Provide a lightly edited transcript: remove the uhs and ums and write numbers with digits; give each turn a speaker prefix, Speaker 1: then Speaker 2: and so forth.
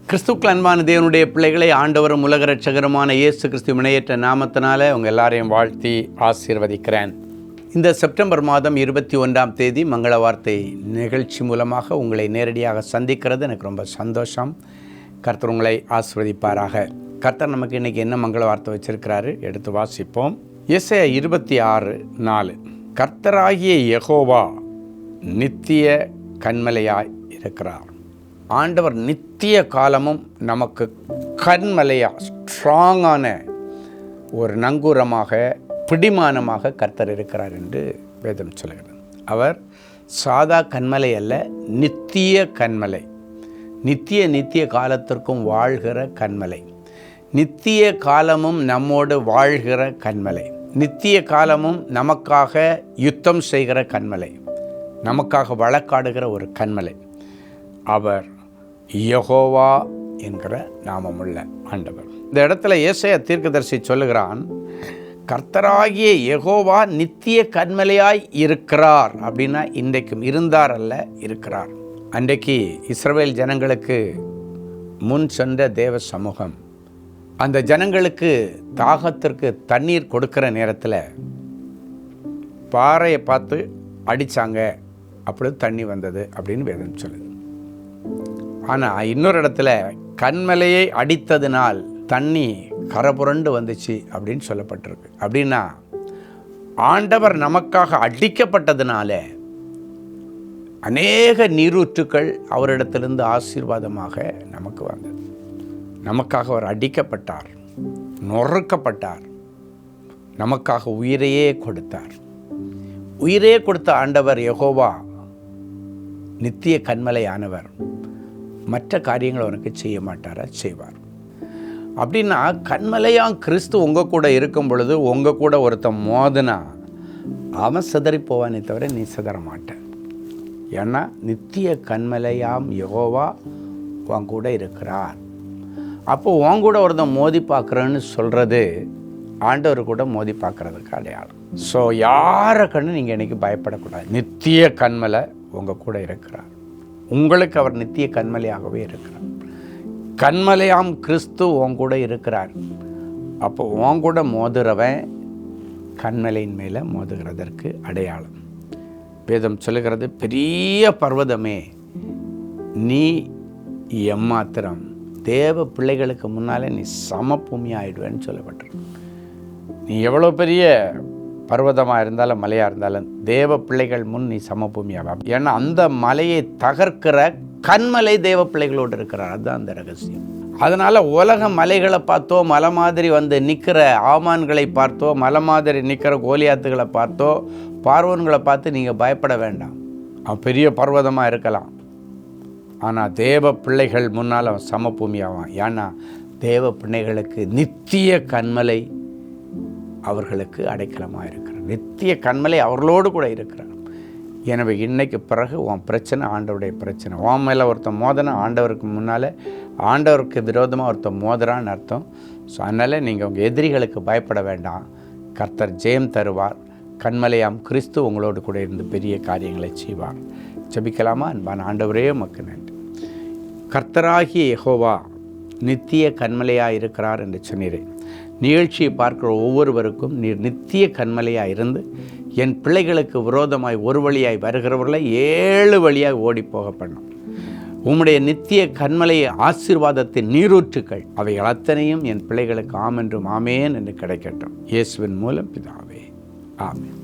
Speaker 1: கிறிஸ்துக்கள் அன்பான தேவனுடைய பிள்ளைகளை ஆண்டவரும் உலக ரட்சகருமான இயேசு கிறிஸ்து இணையற்ற நாமத்தினால உங்கள் எல்லாரையும் வாழ்த்தி ஆசீர்வதிக்கிறேன். இந்த செப்டம்பர் மாதம் 21ஆம் தேதி மங்கள வார்த்தை நிகழ்ச்சி மூலமாக உங்களை நேரடியாக சந்திக்கிறது எனக்கு ரொம்ப சந்தோஷம். கர்த்தர் உங்களை ஆசீர்வதிப்பாராக. கர்த்தர் நமக்கு இன்றைக்கி என்ன மங்கள வார்த்தை வச்சிருக்கிறாரு எடுத்து வாசிப்போம். எசேயா 26:4 கர்த்தராகிய யெகோவா நித்திய கன்மலையாய் இருக்கிறார். ஆண்டவர் நித்திய காலமும் நமக்கு கன்மலையாக ஸ்ட்ராங்கான ஒரு நங்கூரமாக பிடிமானமாக கர்த்தர் இருக்கிறார் என்று வேதம் சொல்கிறது. அவர் சாதா கன்மலை அல்ல, நித்திய கன்மலை. நித்திய காலத்திற்கும் வாழ்கிற கன்மலை. நித்திய காலமும் நம்மோடு வாழ்கிற கன்மலை. நித்திய காலமும் நமக்காக யுத்தம் செய்கிற கன்மலை, நமக்காக வழக்காடுகிற ஒரு கன்மலை. அவர் யெகோவா என்கிற நாமமுள்ள ஆண்டவர். இந்த இடத்துல ஏசாயா தீர்க்கதரிசி சொல்லுகிறான், கர்த்தராகிய யெகோவா நித்திய கன்மலையாய் இருக்கிறார். அப்படின்னா இன்றைக்கும் இருந்தார் அல்ல, இருக்கிறார். அன்றைக்கு இஸ்ரவேல் ஜனங்களுக்கு முன் சென்ற தேவ சமூகம் அந்த ஜனங்களுக்கு தாகத்திற்கு தண்ணீர் கொடுக்கிற நேரத்தில் பாறையை பார்த்து அடித்தாங்க, அப்படி தண்ணி வந்தது அப்படின்னு வேதம் சொல்லுது. ஆனால் இன்னொரு இடத்துல கன்மலையை அடித்ததினால் தண்ணி கரபுரண்டு வந்துச்சு அப்படின்னு சொல்லப்பட்டிருக்கு. அப்படின்னா ஆண்டவர் நமக்காக அடிக்கப்பட்டதுனால அநேக நீரூற்றுக்கள் அவரிடத்திலிருந்து ஆசீர்வாதமாக நமக்கு வந்தது. நமக்காக அவர் அடிக்கப்பட்டார், நொறுக்கப்பட்டார், நமக்காக உயிரையே கொடுத்தார். உயிரே கொடுத்த ஆண்டவர் யெகோவா நித்திய கன்மலையானவர். மற்ற காரியங்களை அவனுக்கு செய்ய மாட்டாரா? செய்வார். அப்படின்னா கன்மலையாம் கிறிஸ்து உங்கள் கூட இருக்கும் பொழுது உங்கள் கூட ஒருத்தன் மோதுனா அவன் சிதறி போவானே தவிர நீ சிதற மாட்டேன். ஏன்னா நித்திய கன்மலையாம் யெகோவா உன் கூட இருக்கிறார். அப்போது உன் கூட ஒருத்தன் மோதி பார்க்குறேன்னு சொல்கிறது ஆண்டவர் கூட மோதி பார்க்குறதுக்கு அடையாளம். ஸோ யாரை கண்டு நீங்கள் இன்றைக்கி பயப்படக்கூடாது. நித்திய கன்மலை உங்கள் கூட இருக்கிறார். உங்களுக்கு அவர் நித்திய கன்மலையாகவே இருக்கிறார். கன்மலையாம் கிறிஸ்து உன் கூட இருக்கிறார். அப்போ உன் கூட மோதுறவன் கன்மலையின் மேலே மோதுகிறதற்கு அடையாளம். வேதம் சொல்லுகிறது, பெரிய பர்வதமே நீ எம்மாத்திரம் தேவ பிள்ளைகளுக்கு முன்னாலே நீ சமபூமி ஆயிடுவேன்னு சொல்லப்பட்டிருக்கு. நீ எவ்வளோ பெரிய பர்வதமாக இருந்தாலும் மலையாக இருந்தாலும் தேவ பிள்ளைகள் முன் நீ சமபூமியாகும். ஏன்னா அந்த மலையை தகர்க்கிற கன்மலை தேவ பிள்ளைகளோடு இருக்கிறார். அதுதான் அந்த ரகசியம். அதனால் உலக மலைகளை பார்த்தோ, மலை மாதிரி வந்து நிற்கிற ஆமான்களை பார்த்தோ, மலை மாதிரி நிற்கிற கோலியாத்துகளை பார்த்தோ, பார்வோன்களை பார்த்து நீங்கள் பயப்பட வேண்டாம். அவன் பெரிய பர்வதமாக இருக்கலாம், ஆனால் தேவ பிள்ளைகள் முன்னால் அவன் சமபூமியாவான். ஏன்னா தேவ பிள்ளைகளுக்கு நித்திய கன்மலை அவர்களுக்கு அடைக்கலமாக இருக்கிறார். நித்திய கன்மலை அவர்களோடு கூட இருக்கிறார். எனவே இன்னைக்கு பிறகு உன் பிரச்சனை ஆண்டவருடைய பிரச்சனை. உன் மேலே ஒருத்தன் மோதனா ஆண்டவருக்கு முன்னால் ஆண்டவருக்கு விரோதமாக ஒருத்தன் மோதுறான்னு அர்த்தம். ஸோ அதனால் நீங்கள் உங்கள் எதிரிகளுக்கு பயப்பட வேண்டாம். கர்த்தர் ஜெயம் தருவார். கன்மலையாம் கிறிஸ்து உங்களோடு கூட இருந்து பெரிய காரியங்களை செய்வார். ஜெபிக்கலாமா? அன்பான ஆண்டவரே உமக்கு நன்றி. கர்த்தராகிய யெகோவா நித்திய கன்மலையாக இருக்கிறார் என்று சொன்னீரே. நிகழ்ச்சியை பார்க்கிற ஒவ்வொருவருக்கும் நீர் நித்திய கன்மலையாக இருந்து என் பிள்ளைகளுக்கு விரோதமாய் ஒரு வழியாய் வருகிறவர்களை 7 வழியாய் ஓடி போக பண்ணும். உம்முடைய நித்திய கன்மலை ஆசீர்வாதத்தின் நீரூற்றுக்கள் அவைகள் அத்தனையும் என் பிள்ளைகளுக்கு ஆம் என்றும் ஆமேன் என்று கிடைக்கட்டும். இயேசுவின் மூலம் பிதாவே, ஆமென்.